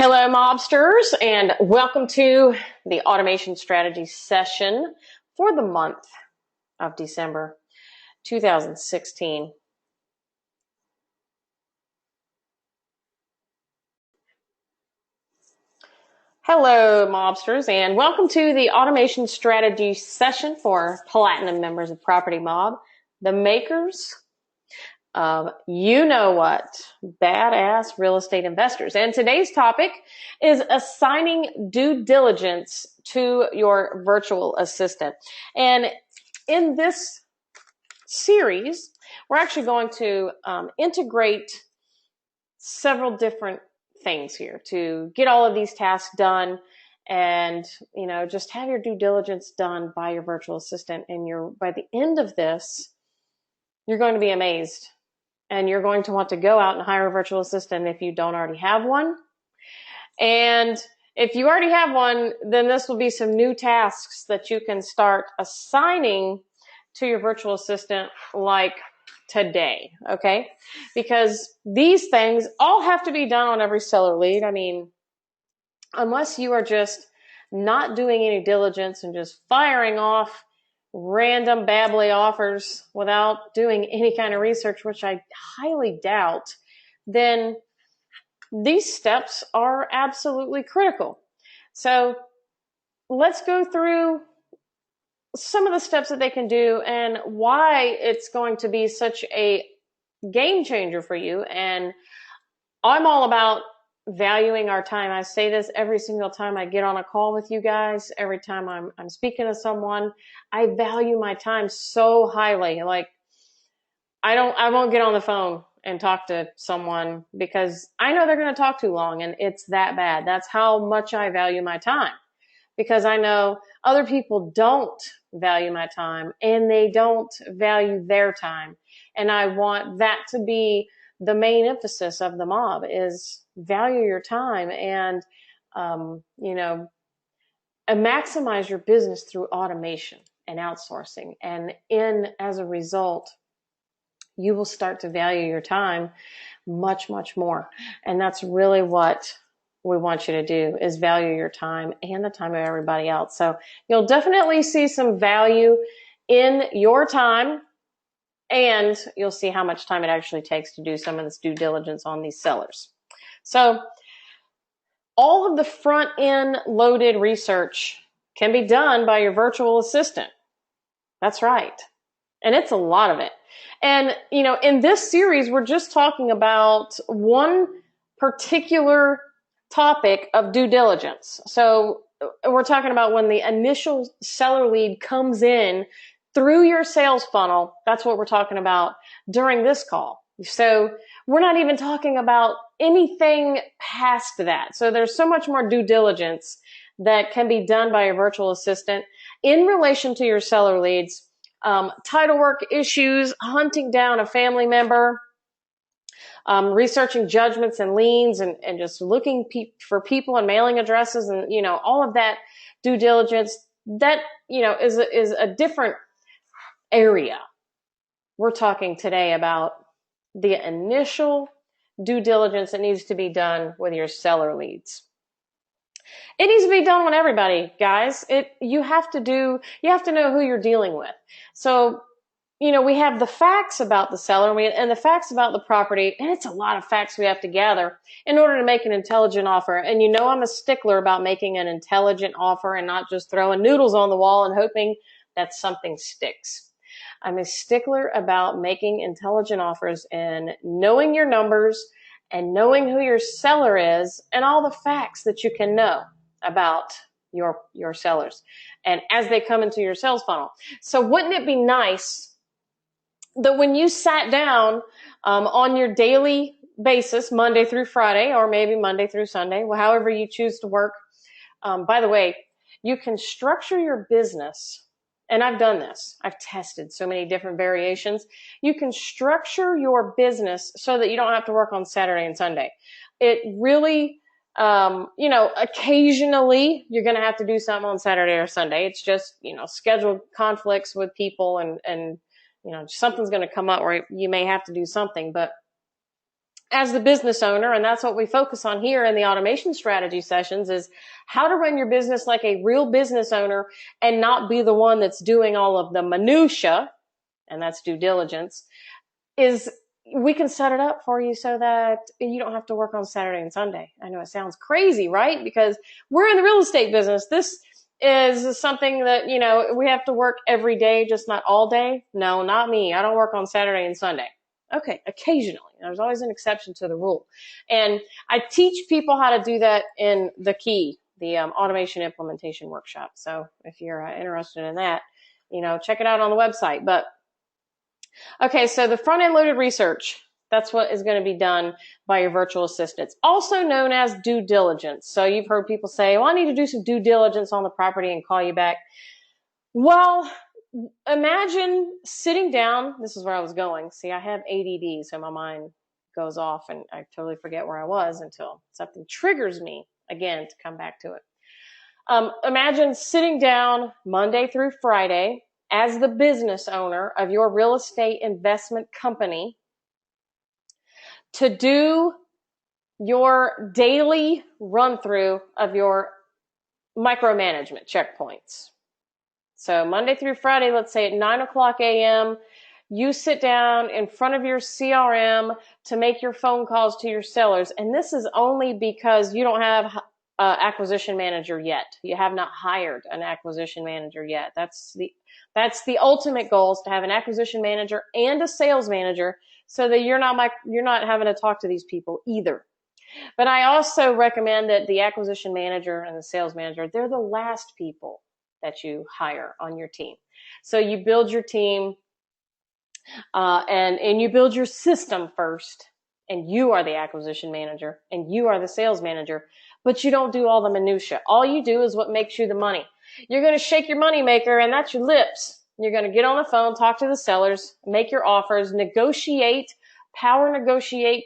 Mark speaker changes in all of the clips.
Speaker 1: Hello, mobsters, and welcome to the automation strategy session for the month of December 2016. Hello, mobsters, and welcome to the automation strategy session for platinum members of Property Mob, the makers of you know what, badass real estate investors. And today's topic is assigning due diligence to your virtual assistant. And in this series, we're actually going to integrate several different things here to get all of these tasks done and, just have your due diligence done by your virtual assistant. And by the end of this, you're going to be amazed. And you're going to want to go out and hire a virtual assistant if you don't already have one. And if you already have one, then this will be some new tasks that you can start assigning to your virtual assistant like today, okay? Because these things all have to be done on every seller lead. I mean, unless you are just not doing any diligence and just firing off random babbly offers without doing any kind of research, which I highly doubt, then these steps are absolutely critical. So let's go through some of the steps that they can do and why it's going to be such a game changer for you. And I'm all about valuing our time. I say this every single time I get on a call with you guys, every time I'm speaking to someone. I value my time so highly. Like, I won't get on the phone and talk to someone because I know they're going to talk too long, and it's that bad. That's how much I value my time, because I know other people don't value my time and they don't value their time. And I want that to be the main emphasis of the mob, is value your time and, maximize your business through automation and outsourcing. And as a result, you will start to value your time much, much more. And that's really what we want you to do, is value your time and the time of everybody else. So you'll definitely see some value in your time, and you'll see how much time it actually takes to do some of this due diligence on these sellers. So all of the front end loaded research can be done by your virtual assistant. That's right. And it's a lot of it. And, in this series, we're just talking about one particular topic of due diligence. So we're talking about when the initial seller lead comes in through your sales funnel. That's what we're talking about during this call. So we're not even talking about anything past that. So there's so much more due diligence that can be done by your virtual assistant in relation to your seller leads, title work issues, hunting down a family member, researching judgments and liens, and just looking for people and mailing addresses, and, all of that due diligence that, is a different area. We're talking today about the initial due diligence that needs to be done with your seller leads. It needs to be done on everybody, guys. You have to know who you're dealing with. So, we have the facts about the seller and the facts about the property, and it's a lot of facts we have to gather in order to make an intelligent offer. And I'm a stickler about making an intelligent offer and not just throwing noodles on the wall and hoping that something sticks. I'm a stickler about making intelligent offers and knowing your numbers and knowing who your seller is and all the facts that you can know about your sellers and as they come into your sales funnel. So wouldn't it be nice that when you sat down on your daily basis, Monday through Friday, or maybe Monday through Sunday, however you choose to work. By the way, you can structure your business, and I've done this. I've tested so many different variations. You can structure your business so that you don't have to work on Saturday and Sunday. It really, occasionally you're going to have to do something on Saturday or Sunday. It's just, scheduled conflicts with people and something's going to come up where you may have to do something. But as the business owner, and that's what we focus on here in the automation strategy sessions, is how to run your business like a real business owner and not be the one that's doing all of the minutia, and that's due diligence, is we can set it up for you so that you don't have to work on Saturday and Sunday. I know it sounds crazy, right? Because we're in the real estate business. This is something that, we have to work every day, just not all day. No, not me. I don't work on Saturday and Sunday. Okay, occasionally. There's always an exception to the rule. And I teach people how to do that in the key, the automation implementation workshop. So if you're interested in that, check it out on the website. But okay, so the front-end loaded research, that's what is going to be done by your virtual assistants, also known as due diligence. So you've heard people say, well, I need to do some due diligence on the property and call you back. Well, imagine sitting down. This is where I was going. See, I have ADD, so my mind goes off and I totally forget where I was until something triggers me again to come back to it. Imagine sitting down Monday through Friday as the business owner of your real estate investment company to do your daily run through of your micromanagement checkpoints. So Monday through Friday, let's say at 9 o'clock a.m., you sit down in front of your CRM to make your phone calls to your sellers. And this is only because you don't have an acquisition manager yet. You have not hired an acquisition manager yet. That's the ultimate goal, is to have an acquisition manager and a sales manager so that you're not having to talk to these people either. But I also recommend that the acquisition manager and the sales manager, they're the last people that you hire on your team. So you build your team and you build your system first, and you are the acquisition manager and you are the sales manager, but you don't do all the minutia. All you do is what makes you the money. You're going to shake your money maker, and that's your lips. You're going to get on the phone, talk to the sellers, make your offers, negotiate, power negotiate,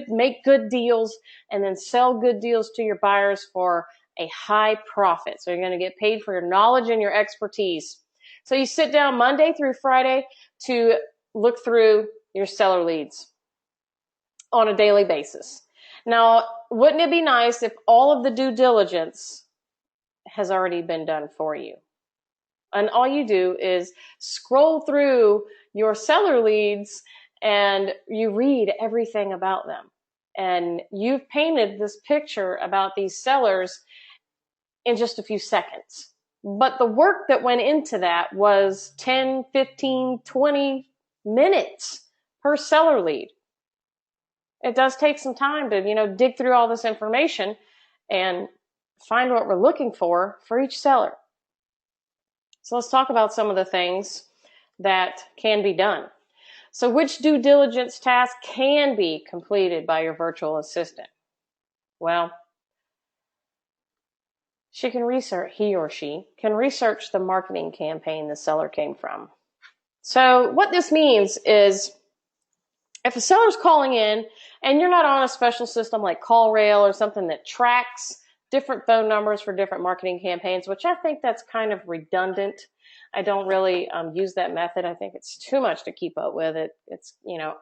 Speaker 1: make good deals, and then sell good deals to your buyers for a high profit. So you're going to get paid for your knowledge and your expertise. So you sit down Monday through Friday to look through your seller leads on a daily basis. Now, wouldn't it be nice if all of the due diligence has already been done for you? And all you do is scroll through your seller leads and you read everything about them. And you've painted this picture about these sellers in just a few seconds. But the work that went into that was 10, 15, 20 minutes per seller lead. It does take some time to, dig through all this information and find what we're looking for each seller. So let's talk about some of the things that can be done. So which due diligence task can be completed by your virtual assistant? Well, he or she can research the marketing campaign the seller came from. So what this means is if a seller's calling in and you're not on a special system like CallRail or something that tracks different phone numbers for different marketing campaigns, which I think that's kind of redundant. I don't really use that method. I think it's too much to keep up with.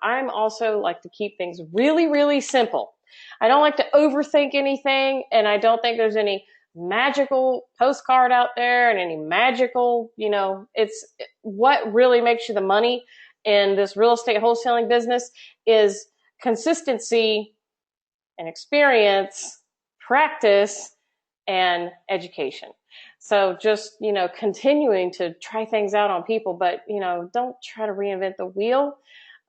Speaker 1: I'm also like to keep things really, really simple. I don't like to overthink anything, and I don't think there's any magical postcard out there and any magical, it's what really makes you the money in this real estate wholesaling business is consistency and experience, practice, and education. So just, continuing to try things out on people, but, don't try to reinvent the wheel.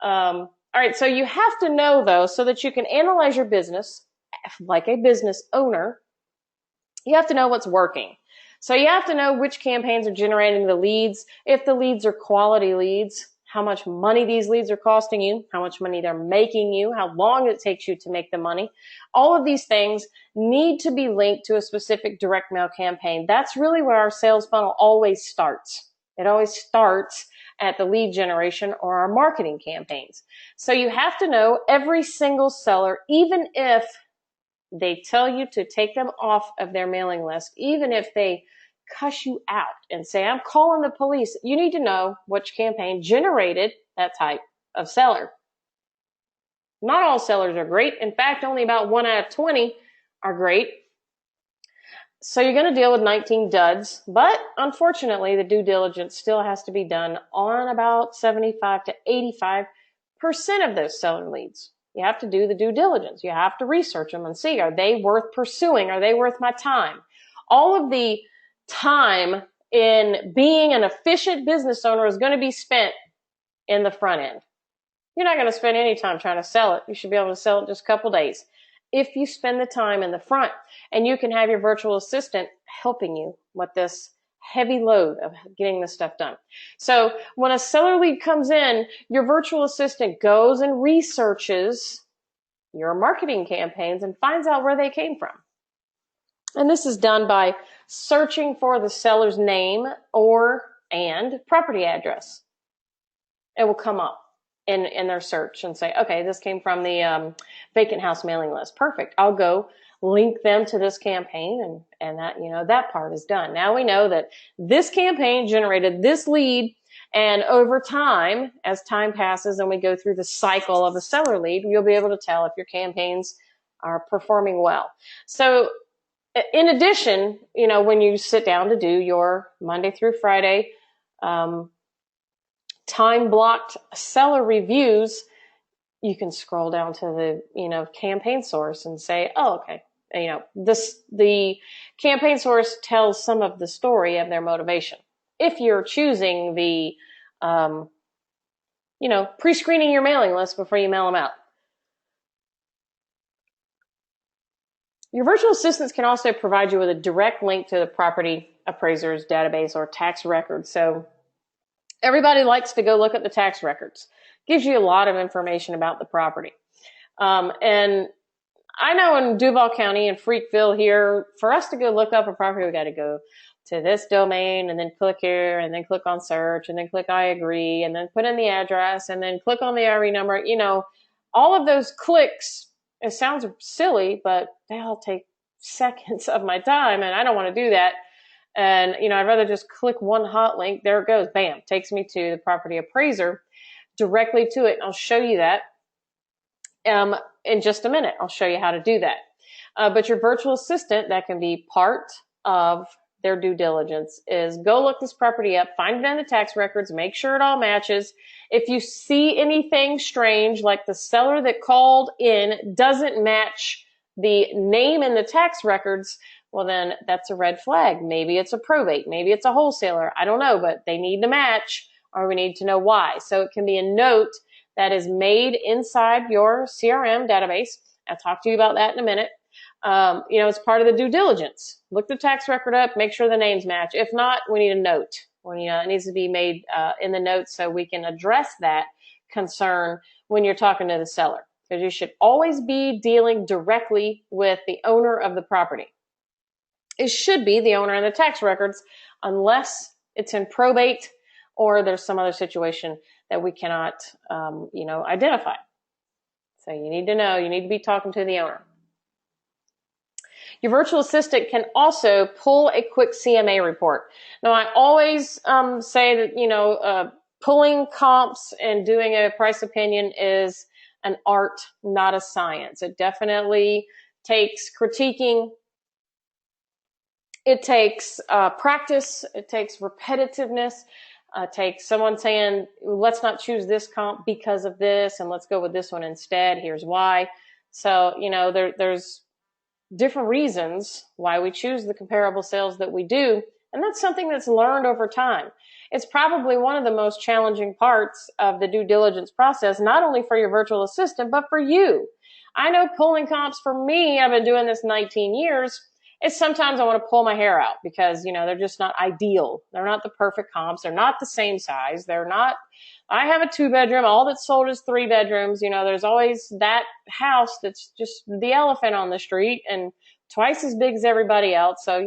Speaker 1: All right. So you have to know, though, so that you can analyze your business like a business owner, you have to know what's working. So you have to know which campaigns are generating the leads, if the leads are quality leads, how much money these leads are costing you, how much money they're making you, how long it takes you to make the money. All of these things need to be linked to a specific direct mail campaign. That's really where our sales funnel always starts. It always starts at the lead generation or our marketing campaigns. So you have to know every single seller, even if they tell you to take them off of their mailing list, even if they cuss you out and say, I'm calling the police. You need to know which campaign generated that type of seller. Not all sellers are great. In fact, only about 1 out of 20 are great. So you're going to deal with 19 duds, but unfortunately, the due diligence still has to be done on about 75 to 85% of those seller leads. You have to do the due diligence. You have to research them and see, are they worth pursuing? Are they worth my time? All of the time in being an efficient business owner is going to be spent in the front end. You're not going to spend any time trying to sell it. You should be able to sell it in just a couple days if you spend the time in the front, and you can have your virtual assistant helping you with this heavy load of getting this stuff done. So when a seller lead comes in, your virtual assistant goes and researches your marketing campaigns and finds out where they came from. And this is done by searching for the seller's name and property address. It will come up in their search and say, okay, this came from the vacant house mailing list. Perfect. I'll go link them to this campaign, and that, that part is done. Now we know that this campaign generated this lead, and over time, as time passes and we go through the cycle of a seller lead, you'll be able to tell if your campaigns are performing well. So in addition, when you sit down to do your Monday through Friday time-blocked seller reviews, you can scroll down to the, campaign source and say, oh, okay, the campaign source tells some of the story of their motivation. If you're choosing the, pre-screening your mailing list before you mail them out. Your virtual assistants can also provide you with a direct link to the property appraiser's database or tax records. So everybody likes to go look at the tax records. Gives you a lot of information about the property. And I know in Duval County and Freakville here, for us to go look up a property, we got to go to this domain and then click here and then click on search and then click I agree and then put in the address and then click on the IRE number. All of those clicks, it sounds silly, but they all take seconds of my time, and I don't want to do that. And, I'd rather just click one hot link. There it goes. Bam. Takes me to the property appraiser directly to it. And I'll show you that in just a minute. I'll show you how to do that. But your virtual assistant, that can be part of their due diligence, is go look this property up, find it in the tax records, make sure it all matches. If you see anything strange, like the seller that called in doesn't match the name in the tax records, well, then that's a red flag. Maybe it's a probate. Maybe it's a wholesaler. I don't know, but they need to match, or we need to know why. So it can be a note that is made inside your CRM database. I'll talk to you about that in a minute. It's part of the due diligence. Look the tax record up, make sure the names match. If not, we need a note. It needs to be made in the notes so we can address that concern when you're talking to the seller. Because you should always be dealing directly with the owner of the property. It should be the owner in the tax records, unless it's in probate or there's some other situation that we cannot, identify. So you need to know, you need to be talking to the owner. Your virtual assistant can also pull a quick CMA report. Now, I always say that, pulling comps and doing a price opinion is an art, not a science. It definitely takes critiquing. It takes practice. It takes repetitiveness. It takes someone saying, let's not choose this comp because of this, and let's go with this one instead. Here's why. So, there's different reasons why we choose the comparable sales that we do, and that's something that's learned over time. It's probably one of the most challenging parts of the due diligence process, not only for your virtual assistant, but for you. I know pulling comps for me, I've been doing this 19 years. It's sometimes I want to pull my hair out because, they're just not ideal. They're not the perfect comps. They're not the same size. I have a 2-bedroom. All that's sold is 3 bedrooms. There's always that house that's just the elephant on the street and twice as big as everybody else. So,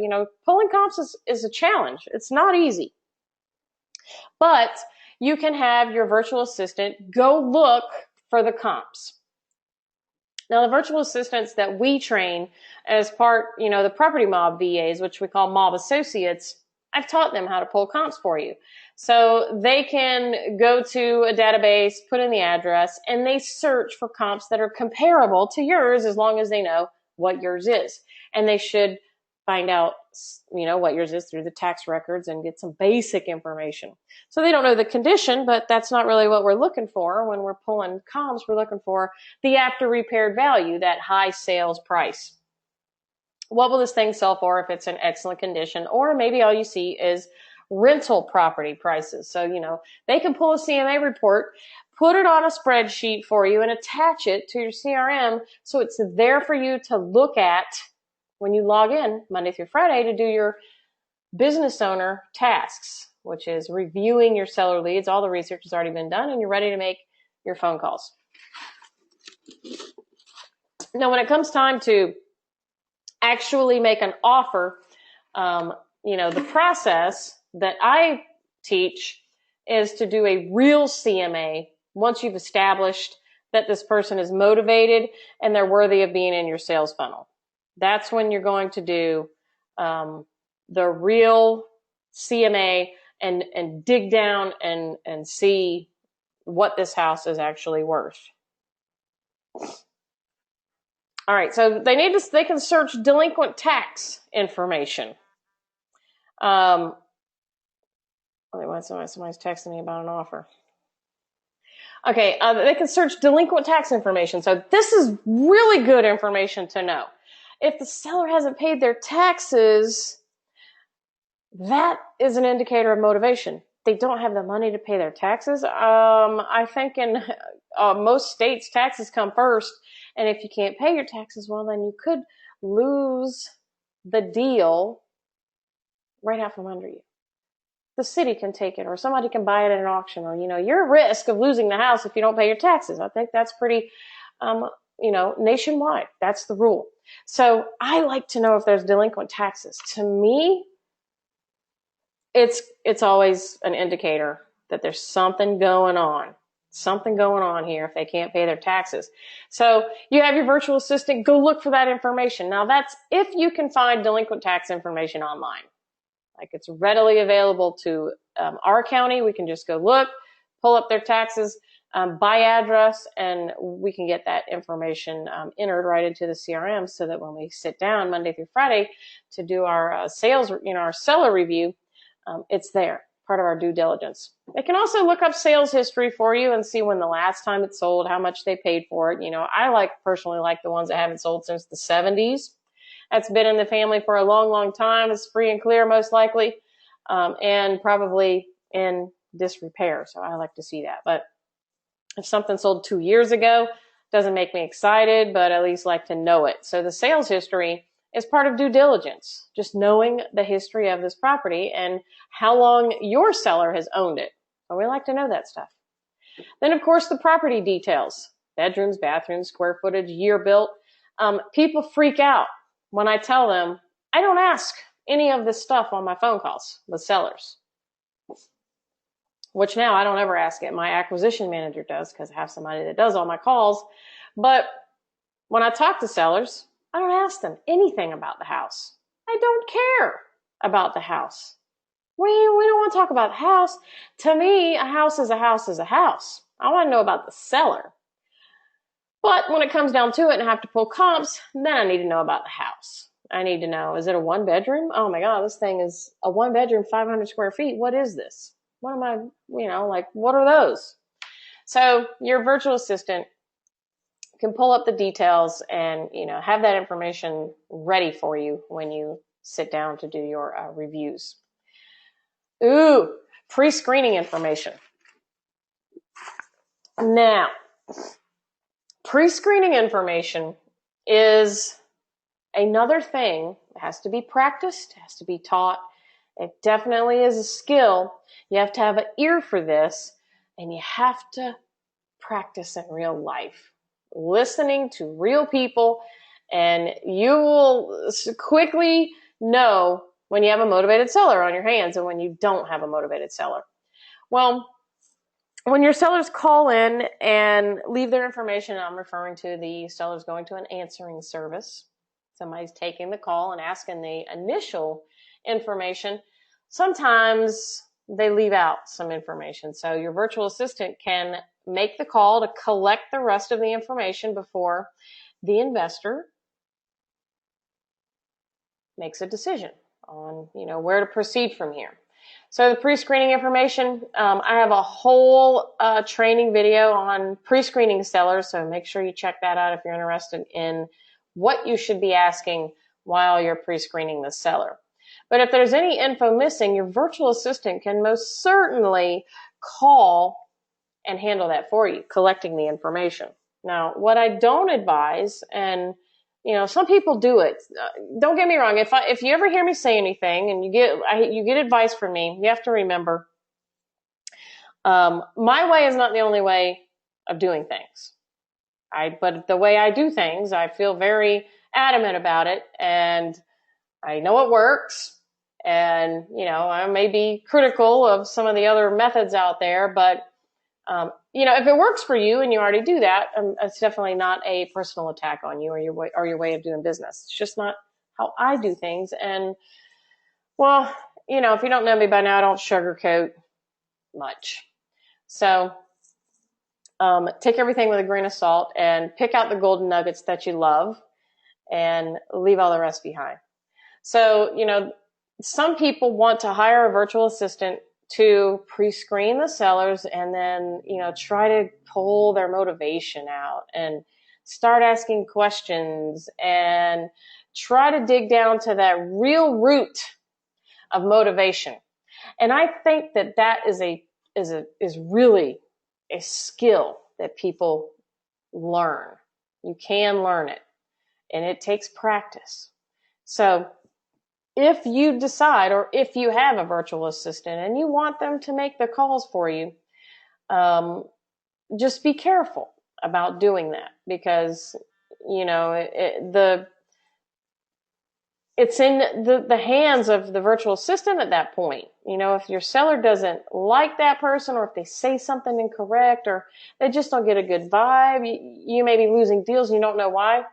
Speaker 1: pulling comps is a challenge. It's not easy. But you can have your virtual assistant go look for the comps. Now, the virtual assistants that we train as part, the property M.O.B VAs, which we call M.O.B associates, I've taught them how to pull comps for you. So they can go to a database, put in the address, and they search for comps that are comparable to yours as long as they know what yours is. And they should find out, what yours is through the tax records and get some basic information. So they don't know the condition, but that's not really what we're looking for. When we're pulling comps, we're looking for the after repaired value, that high sales price. What will this thing sell for if it's in excellent condition? Or maybe all you see is rental property prices. So, they can pull a CMA report, put it on a spreadsheet for you, and attach it to your CRM so it's there for you to look at when you log in Monday through Friday to do your business owner tasks, which is reviewing your seller leads. All the research has already been done, and you're ready to make your phone calls. Now, when it comes time to actually make an offer, the process that I teach is to do a real CMA once you've established that this person is motivated and they're worthy of being in your sales funnel. That's when you're going to do the real CMA and dig down and see what this house is actually worth. All right, so they can search delinquent tax information. Somebody's texting me about an offer. Okay, they can search delinquent tax information. So this is really good information to know. If the seller hasn't paid their taxes, that is an indicator of motivation. They don't have the money to pay their taxes. I think in most states, taxes come first. And if you can't pay your taxes, well, then you could lose the deal right out from under you. The city can take it, or somebody can buy it at an auction, or, you're at risk of losing the house if you don't pay your taxes. I think that's pretty, nationwide. That's the rule. So I like to know if there's delinquent taxes. To me, it's always an indicator that there's something going on here if they can't pay their taxes. So you have your virtual assistant, go look for that information. Now that's if you can find delinquent tax information online. Like it's readily available to our county. We can just go look, pull up their taxes by address, and we can get that information entered right into the CRM so that when we sit down Monday through Friday to do our sales, our seller review, it's there, part of our due diligence. They can also look up sales history for you and see when the last time it sold, how much they paid for it. I personally like the ones that haven't sold since the 70s. That's been in the family for a long, long time. It's free and clear, most likely, and probably in disrepair. So I like to see that. But if something sold 2 years ago, doesn't make me excited, but at least like to know it. So the sales history is part of due diligence, just knowing the history of this property and how long your seller has owned it. So we like to know that stuff. Then, of course, the property details, bedrooms, bathrooms, square footage, year built. People freak out when I tell them I don't ask any of this stuff on my phone calls with sellers, which now I don't ever ask it. My acquisition manager does because I have somebody that does all my calls. But when I talk to sellers, I don't ask them anything about the house. I don't care about the house. We don't want to talk about the house. To me, a house is a house is a house. I want to know about the seller. But when it comes down to it and I have to pull comps, then I need to know about the house. I need to know, is it a one bedroom? Oh my God, this thing is a one bedroom, 500 square feet. What is this? What am I, what are those? So your virtual assistant can pull up the details and, have that information ready for you when you sit down to do your reviews. Ooh, pre-screening information. Now, pre-screening information is another thing that has to be practiced, has to be taught. It definitely is a skill. You have to have an ear for this, and you have to practice in real life, listening to real people, and you will quickly know when you have a motivated seller on your hands and when you don't have a motivated seller. Well, when your sellers call in and leave their information, I'm referring to the sellers going to an answering service. Somebody's taking the call and asking the initial information. sometimes they leave out some information. So your virtual assistant can make the call to collect the rest of the information before the investor makes a decision on, where to proceed from here. So the pre-screening information, I have a whole training video on pre-screening sellers, so make sure you check that out if you're interested in what you should be asking while you're pre-screening the seller. But if there's any info missing, your virtual assistant can most certainly call and handle that for you, collecting the information. Now, what I don't advise, and some people do it. Don't get me wrong. If you ever hear me say anything and you get advice from me, you have to remember, my way is not the only way of doing things. But the way I do things, I feel very adamant about it, and I know it works. And I may be critical of some of the other methods out there, but if it works for you and you already do that, it's definitely not a personal attack on you or your way of doing business. It's just not how I do things. And well, if you don't know me by now, I don't sugarcoat much. So take everything with a grain of salt and pick out the golden nuggets that you love and leave all the rest behind. So, some people want to hire a virtual assistant to pre-screen the sellers and then, try to pull their motivation out and start asking questions and try to dig down to that real root of motivation. And I think that is really a skill that people learn. You can learn it, and it takes practice. So if you decide, or if you have a virtual assistant and you want them to make the calls for you, just be careful about doing that, because it's in the hands of the virtual assistant at that point. If your seller doesn't like that person, or if they say something incorrect, or they just don't get a good vibe, you may be losing deals and you don't know why.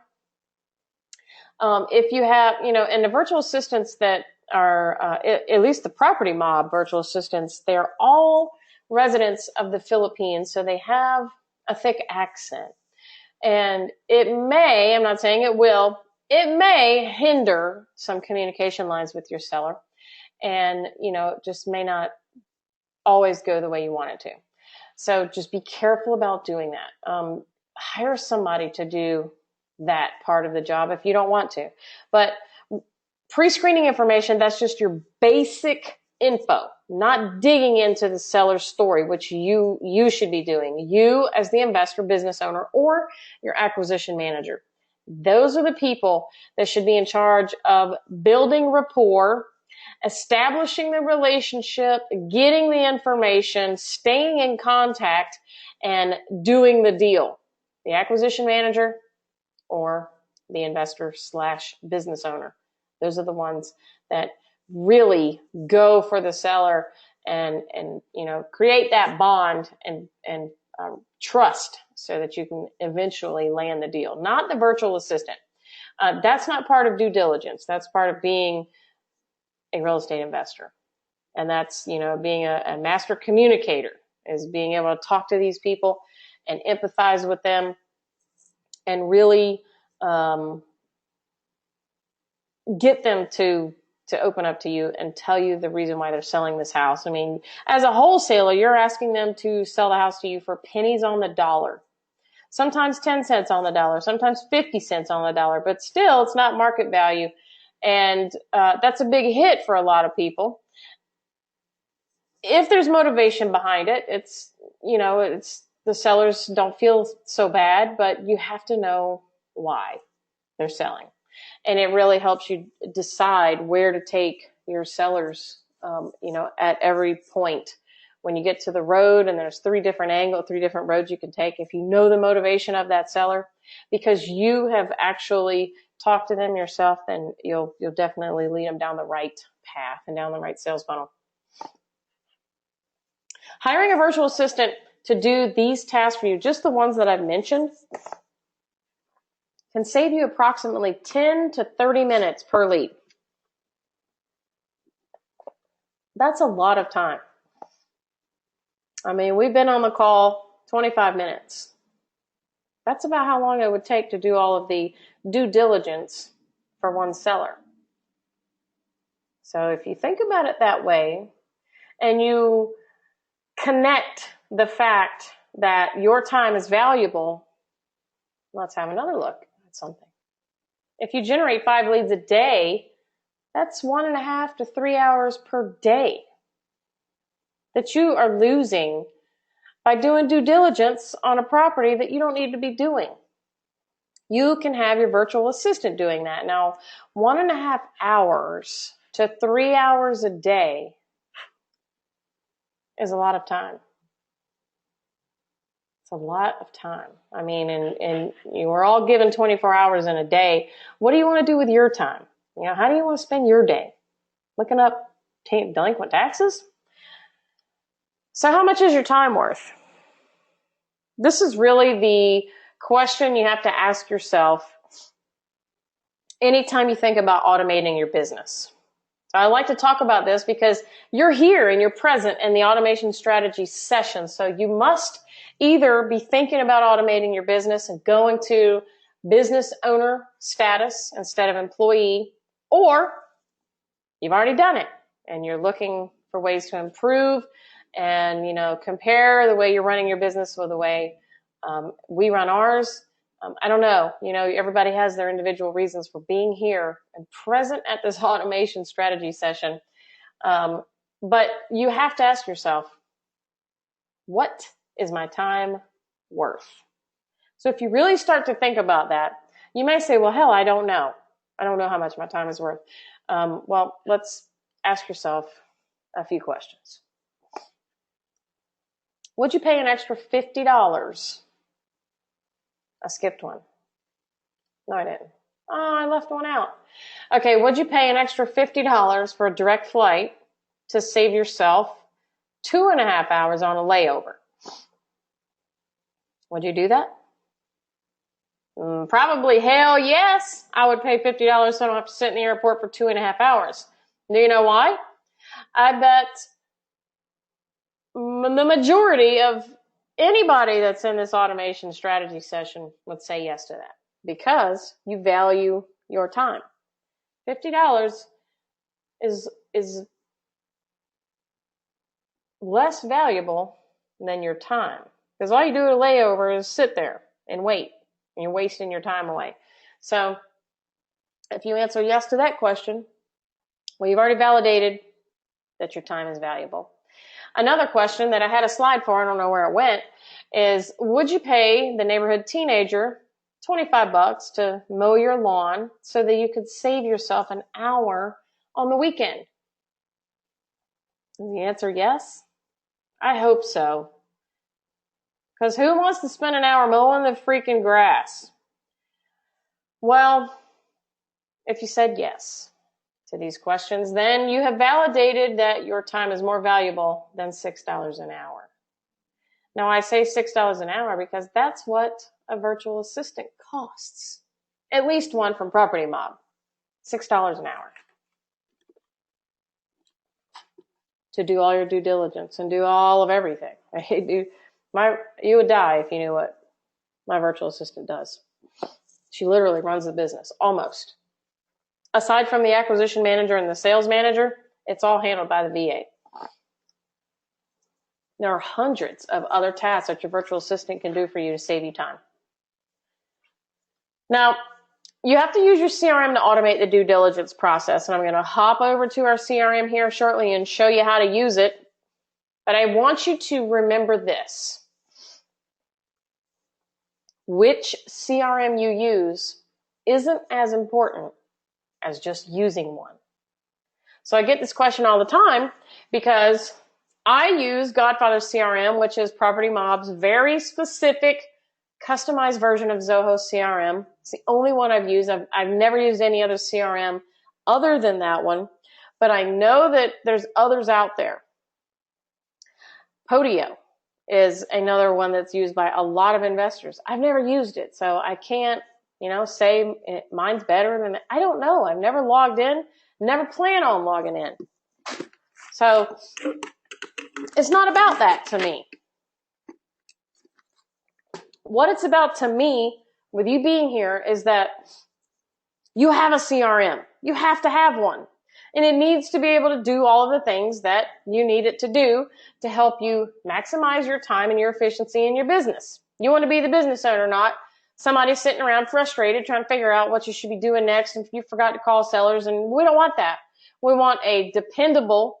Speaker 1: If you have, and the virtual assistants that are, at least the property mob virtual assistants, they're all residents of the Philippines, so they have a thick accent. And I'm not saying it will, it may hinder some communication lines with your seller, and, it just may not always go the way you want it to. So just be careful about doing that. Hire somebody to do that part of the job if you don't want to. But pre-screening information, that's just your basic info, not digging into the seller's story, which you should be doing. You as the investor, business owner, or your acquisition manager. Those are the people that should be in charge of building rapport, establishing the relationship, getting the information, staying in contact, and doing the deal. The acquisition manager or the investor / business owner. Those are the ones that really go for the seller and create that bond and trust so that you can eventually land the deal. Not the virtual assistant. That's not part of due diligence. That's part of being a real estate investor. And that's, being a master communicator, is being able to talk to these people and empathize with them and really get them to open up to you and tell you the reason why they're selling this house. I mean, as a wholesaler, you're asking them to sell the house to you for pennies on the dollar. Sometimes 10 cents on the dollar, sometimes 50 cents on the dollar, but still it's not market value. And that's a big hit for a lot of people. If there's motivation behind it, it's the sellers don't feel so bad, but you have to know why they're selling. And it really helps you decide where to take your sellers, at every point. When you get to the road and there's 3 different roads you can take, if you know the motivation of that seller, because you have actually talked to them yourself, then you'll definitely lead them down the right path and down the right sales funnel. Hiring a virtual assistant to do these tasks for you, just the ones that I've mentioned, can save you approximately 10 to 30 minutes per lead. That's a lot of time. I mean, we've been on the call 25 minutes. That's about how long it would take to do all of the due diligence for one seller. So if you think about it that way, and you connect the fact that your time is valuable, let's have another look at something. If you generate 5 leads a day, that's 1.5 to 3 hours per day that you are losing by doing due diligence on a property that you don't need to be doing. You can have your virtual assistant doing that. Now, 1.5 hours to 3 hours a day is a lot of time. It's a lot of time. I mean, and you were all given 24 hours in a day. What do you want to do with your time? You know, how do you want to spend your day? Looking up delinquent taxes? So how much is your time worth? This is really the question you have to ask yourself anytime you think about automating your business. So I like to talk about this because you're here and you're present in the automation strategy session. So you must either be thinking about automating your business and going to business owner status instead of employee, or you've already done it and you're looking for ways to improve and, compare the way you're running your business with the way we run ours. I don't know. Everybody has their individual reasons for being here and present at this automation strategy session. But you have to ask yourself, what is my time worth? So if you really start to think about that, you may say, well, hell, I don't know. I don't know how much my time is worth. Well, let's ask yourself a few questions. Would you pay an extra $50? I skipped one. No, I didn't. Oh, I left one out. Okay, would you pay an extra $50 for a direct flight to save yourself 2.5 hours on a layover? Would you do that? Probably hell yes. I would pay $50 so I don't have to sit in the airport for 2.5 hours. Do you know why? I bet the majority of anybody that's in this automation strategy session would say yes to that because you value your time. $50 is less valuable than your time because all you do at a layover is sit there and wait, and you're wasting your time away. So if you answer yes to that question, well, you've already validated that your time is valuable. Another question that I had a slide for, I don't know where it went, is would you pay the neighborhood teenager $25 to mow your lawn so that you could save yourself an hour on the weekend? Is the answer yes? I hope so. Because who wants to spend an hour mowing the freaking grass? Well, if you said yes to these questions, then you have validated that your time is more valuable than $6 an hour. Now, I say $6 an hour because that's what a virtual assistant costs. At least one from Property M.O.B. $6 an hour. To do all your due diligence and do all of everything. You would die if you knew what my virtual assistant does. She literally runs the business, almost. Aside from the acquisition manager and the sales manager, it's all handled by the VA. There are hundreds of other tasks that your virtual assistant can do for you to save you time. Now, you have to use your CRM to automate the due diligence process, and I'm going to hop over to our CRM here shortly and show you how to use it. But I want you to remember this. Which CRM you use isn't as important as just using one. So I get this question all the time because I use Godfather CRM, which is Property M.O.B's very specific, customized version of Zoho CRM. It's the only one I've used. I've never used any other CRM other than that one, but I know that there's others out there. Podio is another one that's used by a lot of investors. I've never used it, so I can't, say mine's better than, I don't know. I've never logged in, never plan on logging in. So it's not about that to me. What it's about to me with you being here is that you have a CRM. You have to have one. And it needs to be able to do all of the things that you need it to do to help you maximize your time and your efficiency in your business. You want to be the business owner, not somebody sitting around frustrated trying to figure out what you should be doing next and you forgot to call sellers. And we don't want that. We want a dependable,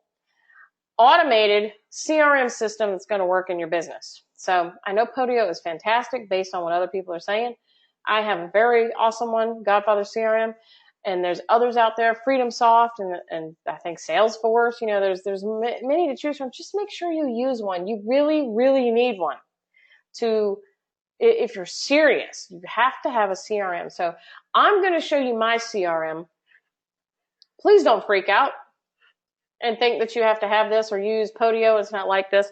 Speaker 1: automated CRM system that's going to work in your business. So I know Podio is fantastic based on what other people are saying. I have a very awesome one, Godfather CRM, and there's others out there, Freedom Soft, and I think Salesforce. You know, there's many to choose from. Just make sure you use one. You really, really need one to, if you're serious, you have to have a CRM. So I'm going to show you my CRM. Please don't freak out and think that you have to have this or use Podio. It's not like this.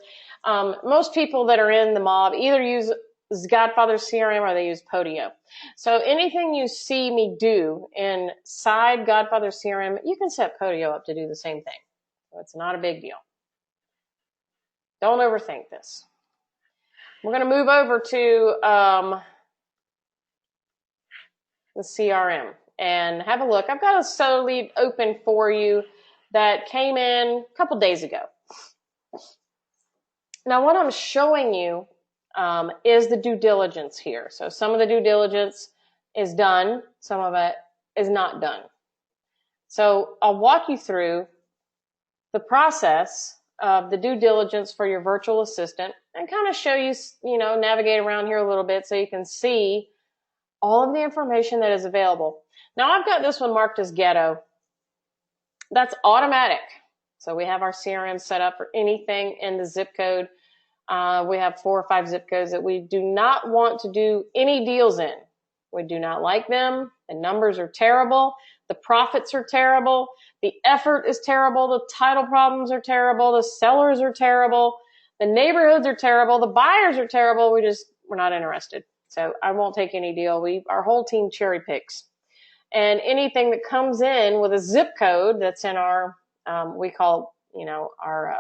Speaker 1: Most people that are in the mob either use Godfather CRM or they use Podio. So anything you see me do inside Godfather CRM, you can set Podio up to do the same thing. So it's not a big deal. Don't overthink this. We're going to move over to the CRM and have a look. I've got a seller lead open for you that came in a couple days ago. Now, what I'm showing you is the due diligence here. So some of the due diligence is done, some of it is not done. So I'll walk you through the process of the due diligence for your virtual assistant and kind of show you, navigate around here a little bit so you can see all of the information that is available. Now I've got this one marked as ghetto. That's automatic. So we have our CRM set up for anything in the zip code. We have 4 or 5 zip codes that we do not want to do any deals in. We do not like them. The numbers are terrible. The profits are terrible. The effort is terrible. The title problems are terrible. The sellers are terrible. The neighborhoods are terrible. The buyers are terrible. We're not interested. So I won't take any deal. Our whole team cherry picks. And anything that comes in with a zip code that's in our, we call, our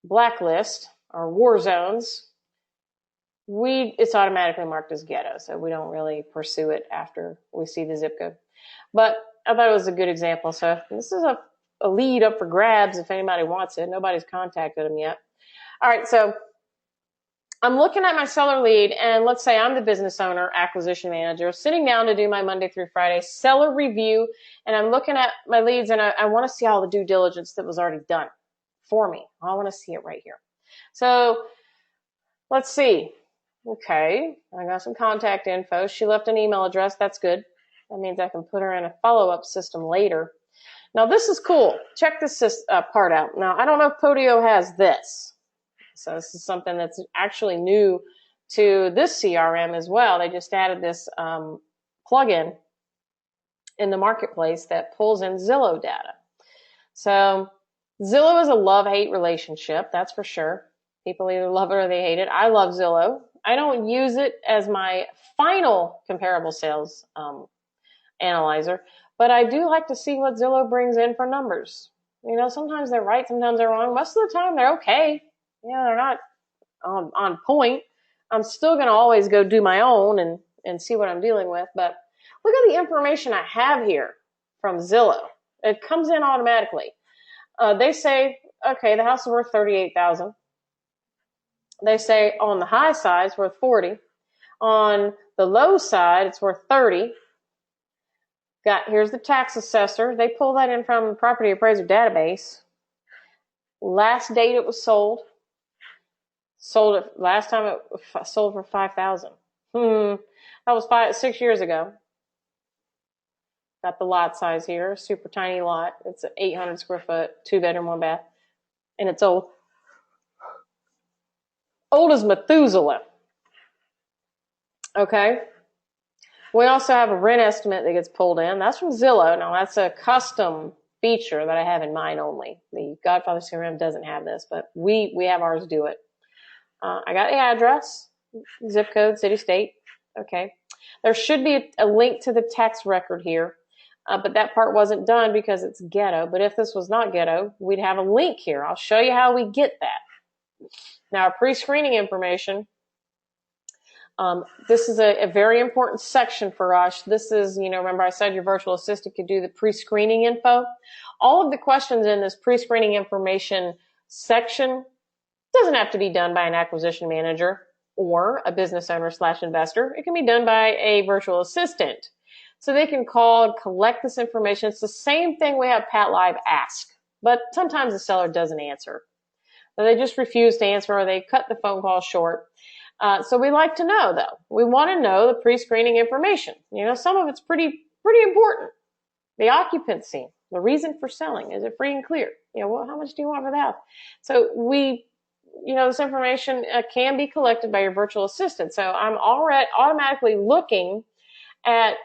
Speaker 1: blacklist, our war zones, it's automatically marked as ghetto. So we don't really pursue it after we see the zip code. But I thought it was a good example. So this is a lead up for grabs if anybody wants it. Nobody's contacted them yet. All right, so I'm looking at my seller lead, and let's say I'm the business owner, acquisition manager, sitting down to do my Monday through Friday seller review, and I'm looking at my leads, and I want to see all the due diligence that was already done for me. I want to see it right here. So let's see. Okay, I got some contact info. She left an email address. That's good. That means I can put her in a follow-up system later. Now, this is cool. Check this part out. Now, I don't know if Podio has this. So this is something that's actually new to this CRM as well. They just added this plugin in the marketplace that pulls in Zillow data. So Zillow is a love-hate relationship, that's for sure. People either love it or they hate it. I love Zillow. I don't use it as my final comparable sales analyzer, but I do like to see what Zillow brings in for numbers. Sometimes they're right, sometimes they're wrong. Most of the time they're okay. They're not on point. I'm still going to always go do my own and see what I'm dealing with. But look at the information I have here from Zillow. It comes in automatically. They say, okay, the house is worth $38,000. They say on the high side it's worth $40,000. On the low side it's worth $30,000. Here's the tax assessor. They pull that in from the property appraiser database. Last date it was sold. Last time it sold for $5,000. That was 6 years ago. Got the lot size here, super tiny lot. It's an 800 square foot, 2-bedroom, 1-bath, and it's old. Old as Methuselah. Okay. We also have a rent estimate that gets pulled in. That's from Zillow. Now that's a custom feature that I have in mind only. The Godfather CRM doesn't have this, but we have ours do it. I got the address, zip code, city, state. Okay. There should be a link to the tax record here. But that part wasn't done because it's ghetto. But if this was not ghetto, we'd have a link here. I'll show you how we get that. Now, pre-screening information. This is a very important section for us. This is, remember I said your virtual assistant could do the pre-screening info. All of the questions in this pre-screening information section doesn't have to be done by an acquisition manager or a business owner / investor. It can be done by a virtual assistant. So they can call and collect this information. It's the same thing we have Pat Live ask, but sometimes the seller doesn't answer. So they just refuse to answer or they cut the phone call short. So we like to know, though. We want to know the pre-screening information. Some of it's pretty important. The occupancy, the reason for selling, is it free and clear? How much do you want for that? So this information can be collected by your virtual assistant. So I'm already automatically looking at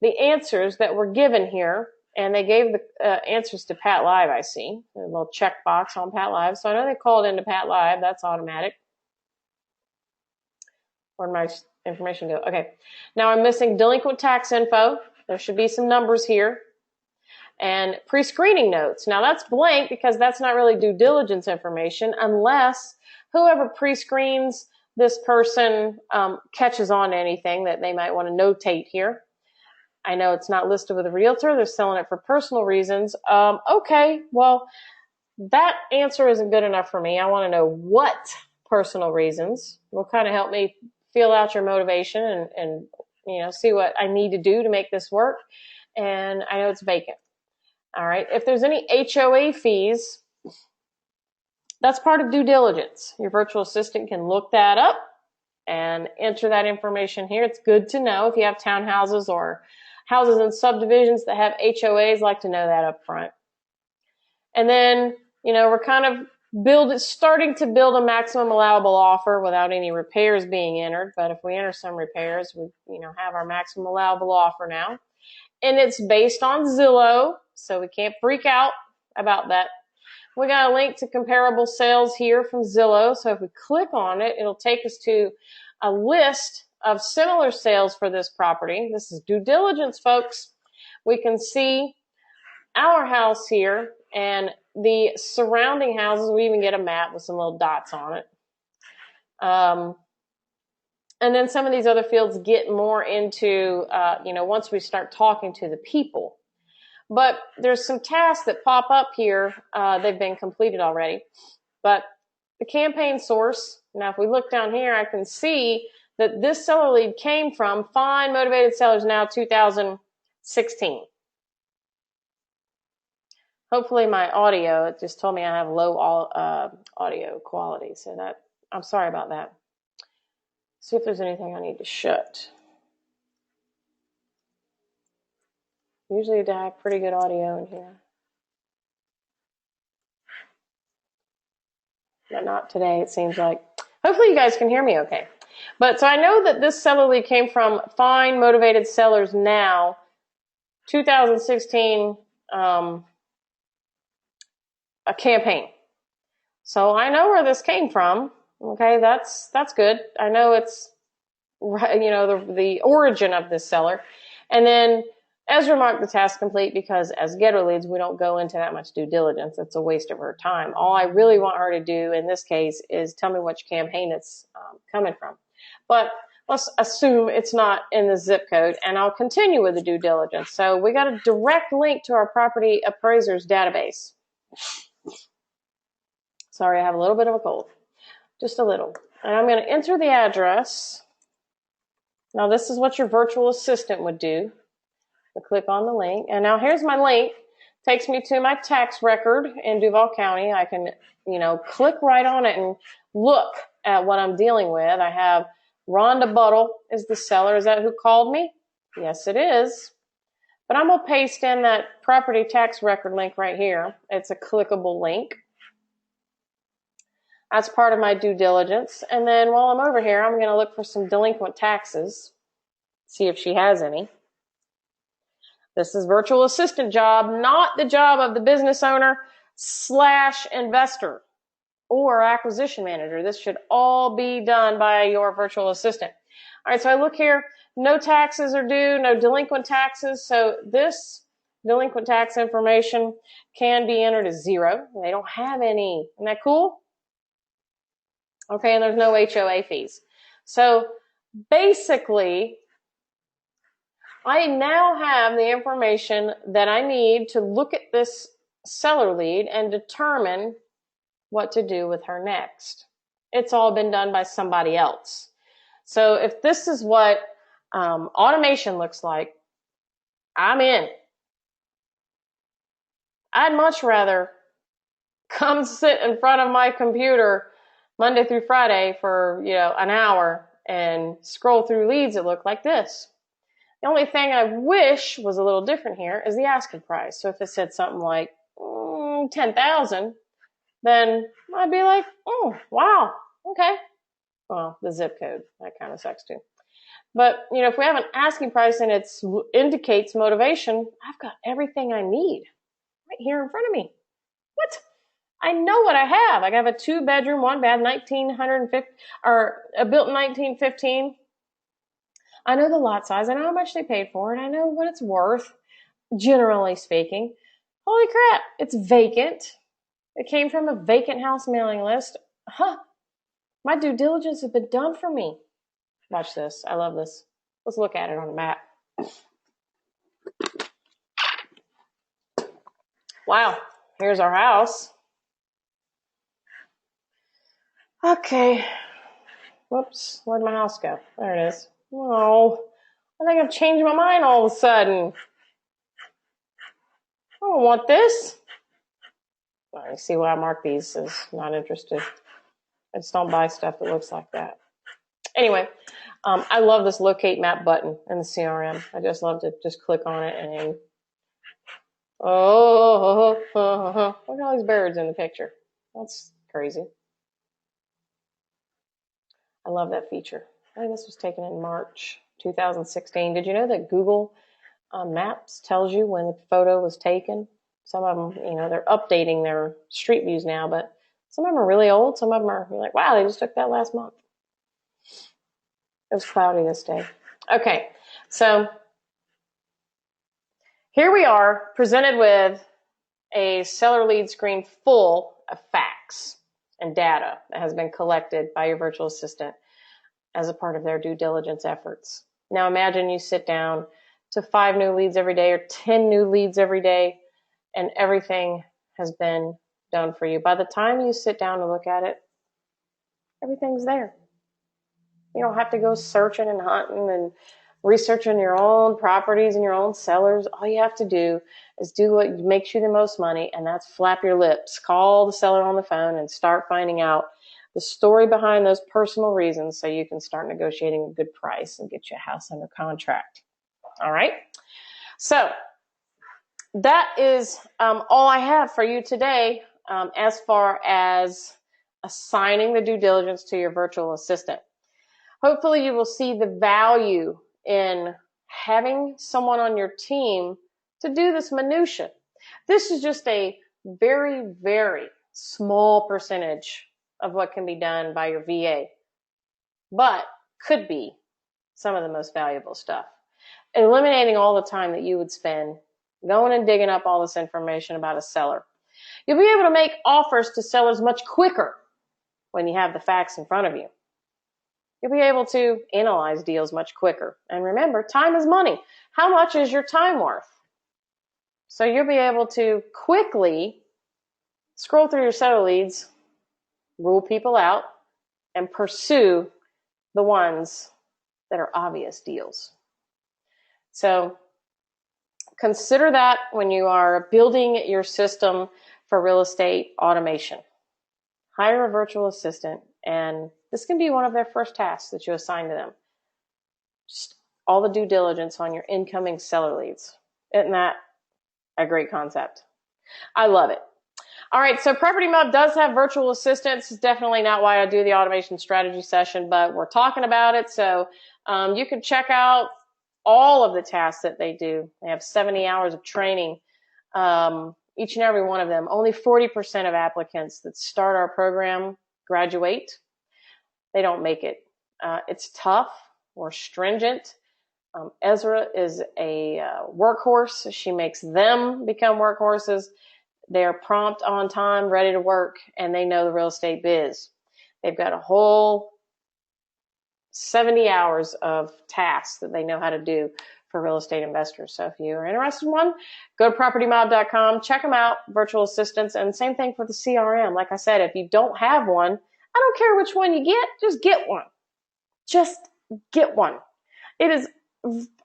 Speaker 1: the answers that were given here, and they gave the answers to Pat Live, I see. A little checkbox on Pat Live. So I know they called into Pat Live. That's automatic. Where'd my information go? Okay. Now I'm missing delinquent tax info. There should be some numbers here. And pre-screening notes. Now that's blank because that's not really due diligence information unless whoever pre-screens this person catches on to anything that they might want to notate here. I know it's not listed with a realtor. They're selling it for personal reasons. Okay, well, that answer isn't good enough for me. I want to know what personal reasons will kind of help me feel out your motivation and see what I need to do to make this work. And I know it's vacant. All right. If there's any HOA fees, that's part of due diligence. Your virtual assistant can look that up and enter that information here. It's good to know if you have townhouses or houses and subdivisions that have HOAs, like to know that up front. And then, we're kind of starting to build a maximum allowable offer without any repairs being entered. But if we enter some repairs, we, have our maximum allowable offer now. And it's based on Zillow, so we can't freak out about that. We got a link to comparable sales here from Zillow. So if we click on it, it'll take us to a list of similar sales for this property. This is due diligence, folks. We can see our house here and the surrounding houses. We even get a map with some little dots on it. And then some of these other fields get more into, once we start talking to the people. But there's some tasks that pop up here. They've been completed already. But the campaign source, now if we look down here, I can see that this seller lead came from Find Motivated Sellers Now 2016. Hopefully my audio, it just told me I have low audio quality. So I'm sorry about that. See if there's anything I need to shut. Usually I have pretty good audio in here. But not today, it seems like. Hopefully you guys can hear me okay. But so I know that this seller lead came from Find Motivated Sellers Now 2016 a campaign. So I know where this came from. Okay, that's good. I know it's, the origin of this seller. And then Ezra marked the task complete because as getter leads, we don't go into that much due diligence. It's a waste of her time. All I really want her to do in this case is tell me which campaign it's coming from. But let's assume it's not in the zip code, and I'll continue with the due diligence. So we got a direct link to our property appraisers database. Sorry, I have a little bit of a cold. Just a little. And I'm going to enter the address. Now this is what your virtual assistant would do. I click on the link. And now here's my link. Takes me to my tax record in Duval County. I can, click right on it and look at what I'm dealing with. I have Rhonda Buttle is the seller. Is that who called me? Yes, it is. But I'm going to paste in that property tax record link right here. It's a clickable link. That's part of my due diligence. And then while I'm over here, I'm going to look for some delinquent taxes, see if she has any. This is virtual assistant job, not the job of the business owner / investor or acquisition manager. This should all be done by your virtual assistant. All right, so I look here, no taxes are due, no delinquent taxes. So this delinquent tax information can be entered as 0. They don't have any. Isn't that cool? Okay, and there's no HOA fees. So basically, I now have the information that I need to look at this seller lead and determine what to do with her next. It's all been done by somebody else. So if this is what automation looks like, I'm in. I'd much rather come sit in front of my computer Monday through Friday for, an hour and scroll through leads that look like this. The only thing I wish was a little different here is the asking price. So if it said something like 10,000, then I'd be like, oh, wow, okay. Well, the zip code, that kind of sucks too. But, if we have an asking price and it indicates motivation, I've got everything I need right here in front of me. What? I know what I have. I have a 2-bedroom, 1-bath, 1950, or built in 1915. I know the lot size. I know how much they paid for it. I know what it's worth, generally speaking. Holy crap, it's vacant. It came from a vacant house mailing list. My due diligence has been done for me. Watch this. I love this. Let's look at it on the map. Wow, here's our house. Okay. Whoops, where'd my house go? There it is. Oh, I think I've changed my mind all of a sudden. I don't want this. Well, you see why I mark these as not interested. I just don't buy stuff that looks like that. Anyway, I love this locate map button in the CRM. I just love to just click on it and look at all these birds in the picture. That's crazy. I love that feature. I think this was taken in March 2016. Did you know that Google Maps tells you when the photo was taken? Some of them, they're updating their street views now, but some of them are really old. Some of them are like, wow, they just took that last month. It was cloudy this day. Okay, so here we are presented with a seller lead screen full of facts and data that has been collected by your virtual assistant as a part of their due diligence efforts. Now imagine you sit down to 5 new leads every day or 10 new leads every day, and everything has been done for you. By the time you sit down to look at it, everything's there. You don't have to go searching and hunting and researching your own properties and your own sellers. All you have to do is do what makes you the most money, and that's flap your lips, call the seller on the phone, and start finding out the story behind those personal reasons so you can start negotiating a good price and get your house under contract. All right? So that is all I have for you today as far as assigning the due diligence to your virtual assistant. Hopefully you will see the value in having someone on your team to do this minutia. This is just a very, very small percentage of what can be done by your VA, but could be some of the most valuable stuff. Eliminating all the time that you would spend going and digging up all this information about a seller. You'll be able to make offers to sellers much quicker when you have the facts in front of you. You'll be able to analyze deals much quicker. And remember, time is money. How much is your time worth? So you'll be able to quickly scroll through your seller leads, rule people out, and pursue the ones that are obvious deals. So consider that when you are building your system for real estate automation. Hire a virtual assistant, and this can be one of their first tasks that you assign to them. Just all the due diligence on your incoming seller leads. Isn't that a great concept? I love it. All right, so Property M.O.B does have virtual assistants. It's definitely not why I do the automation strategy session, but we're talking about it. So you can check out all of the tasks that they do. They have 70 hours of training, each and every one of them. Only 40% of applicants that start our program graduate. They don't make it. It's tough or stringent. Ezra is a workhorse. She makes them become workhorses. They are prompt, on time, ready to work, and they know the real estate biz. They've got a whole 70 hours of tasks that they know how to do for real estate investors. So if you are interested in one, go to propertymob.com, check them out, virtual assistants, and same thing for the CRM. Like I said, if you don't have one, I don't care which one you get, just get one. Just get one. It is,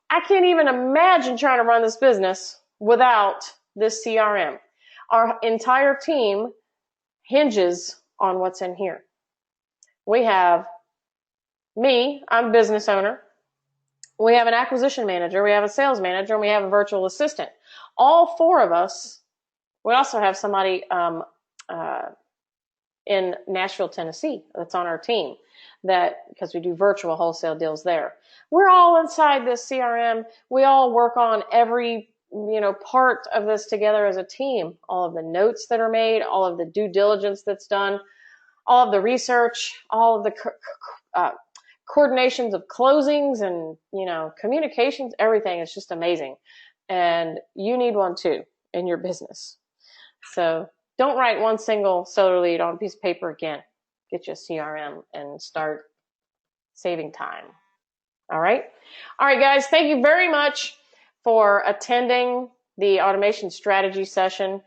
Speaker 1: I can't even imagine trying to run this business without this CRM. Our entire team hinges on what's in here. We have me, I'm a business owner. We have an acquisition manager, we have a sales manager, and we have a virtual assistant. All four of us. We also have somebody in Nashville, Tennessee that's on our team, that because we do virtual wholesale deals there. We're all inside this CRM. We all work on every part of this together as a team. All of the notes that are made, all of the due diligence that's done, all of the research, all of the coordinations of closings and, communications, everything is just amazing. And you need one too in your business. So don't write one single seller lead on a piece of paper again. Get you a CRM and start saving time. All right. All right, guys. Thank you very much for attending the automation strategy session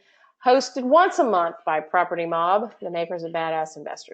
Speaker 1: hosted once a month by Property Mob, the makers of Badass Investors.